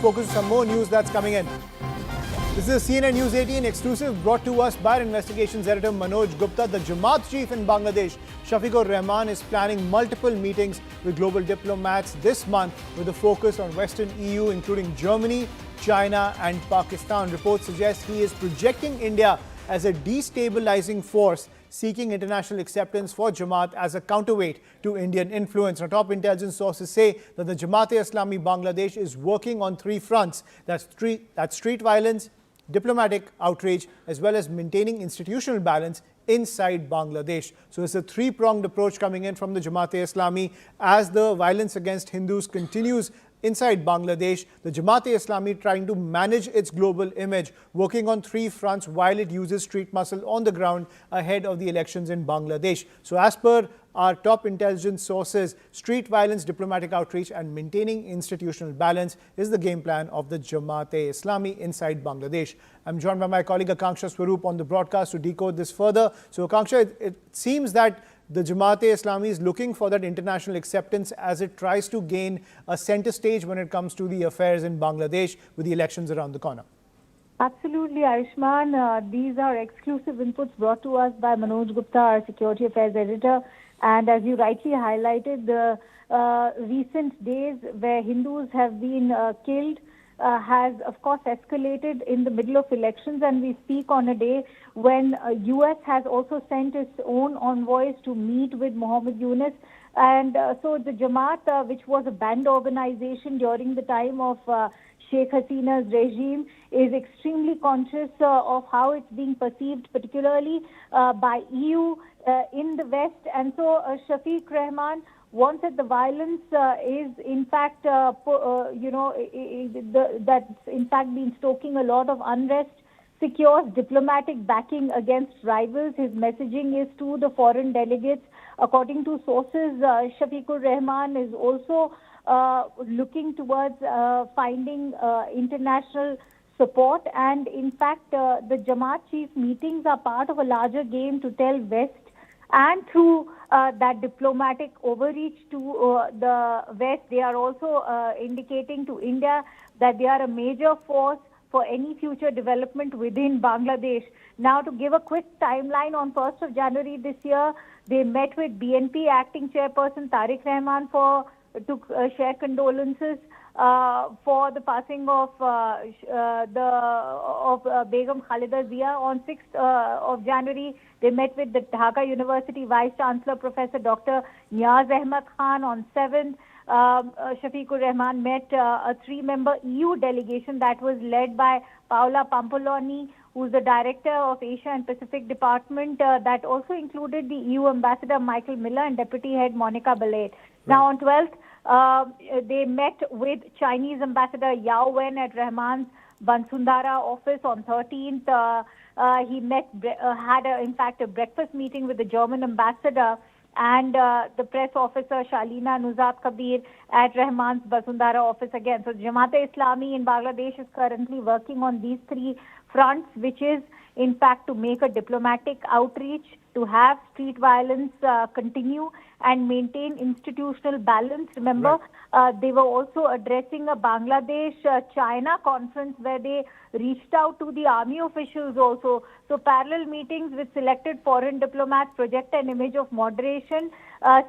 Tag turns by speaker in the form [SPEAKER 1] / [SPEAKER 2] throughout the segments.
[SPEAKER 1] focus on some more news that's coming in. This is a CNN News 18 exclusive brought to us by our investigations editor Manoj Gupta. The Jamaat chief in Bangladesh, Shafiqur Rahman, is planning multiple meetings with global diplomats this month with a focus on Western EU, including Germany, China and Pakistan. Reports suggest he is projecting India as a destabilizing force, seeking international acceptance for Jamaat as a counterweight to Indian influence. Now, top intelligence sources say that the Jamaat-e-Islami Bangladesh is working on three fronts. That's street violence, diplomatic outreach, as well as maintaining institutional balance inside Bangladesh. So it's a three-pronged approach coming in from the Jamaat-e-Islami as the violence against Hindus continues inside Bangladesh. The Jamaat-e-Islami trying to manage its global image, working on three fronts while it uses street muscle on the ground ahead of the elections in Bangladesh. So as per our top intelligence sources, street violence, diplomatic outreach and maintaining institutional balance is the game plan of the Jamaat-e-Islami inside Bangladesh. I'm joined by my colleague Akanksha Swaroop on the broadcast to decode this further. So Akanksha, it seems that the Jamaat-e-Islami is looking for that international acceptance as it tries to gain a center stage when it comes to the affairs in Bangladesh with the elections around the corner.
[SPEAKER 2] Absolutely, Ayushman. These are exclusive inputs brought to us by Manoj Gupta, our security affairs editor. And as you rightly highlighted, the recent days where Hindus have been killed has, of course, escalated in the middle of elections, and we speak on a day when U.S. has also sent its own envoys to meet with Mohammed Yunus. And so the Jamaat, which was a banned organization during the time of Sheikh Hasina's regime, is extremely conscious of how it's being perceived, particularly by EU in the West. And so Shafiq Rahman wants that the violence is in fact, that's in fact been stoking a lot of unrest, secures diplomatic backing against rivals. His messaging is to the foreign delegates. According to sources, Shafiqur Rahman is also looking towards finding international support. And in fact, the Jamaat chief meetings are part of a larger game to tell West, and through that diplomatic overreach to the West, they are also indicating to India that they are a major force for any future development within Bangladesh. Now, to give a quick timeline, on 1st of January this year, they met with BNP acting chairperson Tariq Rahman to share condolences for the passing of Begum Khalida Zia. On 6th of January, they met with the Dhaka University Vice Chancellor Professor Dr. Niaz Ahmad Khan. On 7th, Shafiqur Rahman met a three-member EU delegation that was led by Paola Pampoloni, who's the director of Asia and Pacific Department. That also included the EU Ambassador Michael Miller and Deputy Head Monica Ballet. Now, on 12th, they met with Chinese Ambassador Yao Wen at Rahman's Bansundara office. On 13th, he had a breakfast meeting with the German ambassador and the press officer Shalina Nuzat Kabir at Rahman's Basundara office again. So Jamaat-e-Islami in Bangladesh is currently working on these three fronts, which is in fact to make a diplomatic outreach, to have street violence continue and maintain institutional balance. Remember, they were also addressing a Bangladesh-China conference where they reached out to the army officials also. So parallel meetings with selected foreign diplomats project an image of moderation,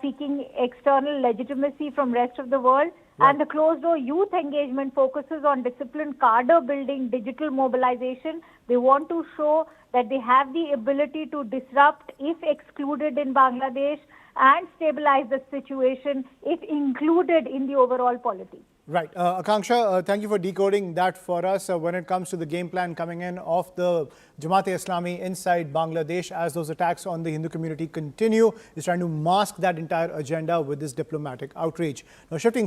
[SPEAKER 2] seeking external legitimacy from rest of the world. And the closed-door youth engagement focuses on disciplined cadre building, digital mobilization. They want to show that they have the ability to disrupt if excluded in Bangladesh and stabilize the situation if included in the overall polity.
[SPEAKER 1] Right. Akanksha, thank you for decoding that for us when it comes to the game plan coming in of the Jamaat-e-Islami inside Bangladesh as those attacks on the Hindu community continue. Is trying to mask that entire agenda with this diplomatic outreach. Now, shifting